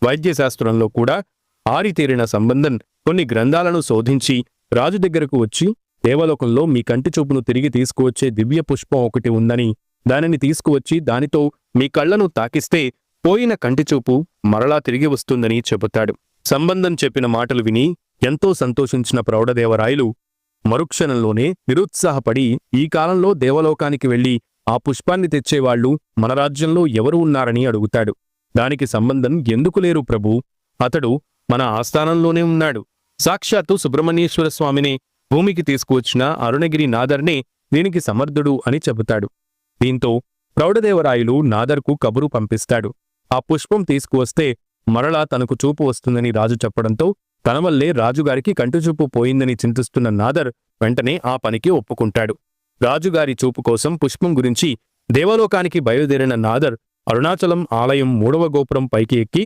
వైద్యశాస్త్రంలో కూడా ఆరితేరిన సంబంధం కొన్ని గ్రంథాలను శోధించి రాజు దగ్గరకు వచ్చి, దేవలోకంలో మీ కంటి చూపును తిరిగి తీసుకువచ్చే దివ్య పుష్పం ఒకటి ఉందని, దానిని తీసుకువచ్చి దానితో మీ కళ్లను తాకిస్తే పోయిన కంటిచూపు మరలా తిరిగి వస్తుందని చెబుతాడు. సంబంధం చెప్పిన మాటలు విని ఎంతో సంతోషించిన ప్రౌఢదేవరాయలు మరుక్షణంలోనే నిరుత్సాహపడి, ఈ కాలంలో దేవలోకానికి వెళ్లి ఆ పుష్పాన్ని తెచ్చేవాళ్లు మన రాజ్యంలో ఎవరు ఉన్నారని అడుగుతాడు. దానికి సంబంధం ఎందుకు లేరు ప్రభూ, అతడు మన ఆస్థానంలోనే ఉన్నాడు. సాక్షాత్తు సుబ్రహ్మణ్యేశ్వర స్వామిని భూమికి తీసుకువచ్చిన అరుణగిరి నాదర్నే దీనికి సమర్థుడు అని చెబుతాడు. దీంతో ప్రౌఢదేవరాయలు నాదర్కు కబురు పంపిస్తాడు. ఆ పుష్పం తీసుకువస్తే మరలా తనకు చూపు వస్తుందని రాజు చెప్పడంతో తన వల్లే రాజుగారికి కంటిచూపు పోయిందని చింతిస్తున్న నాదర్ వెంటనే ఆ పనికి ఒప్పుకుంటాడు. రాజుగారి చూపు కోసం పుష్పం గురించి దేవలోకానికి బయలుదేరిన నాదర్ అరుణాచలం ఆలయం 3వ గోపురం పైకి ఎక్కి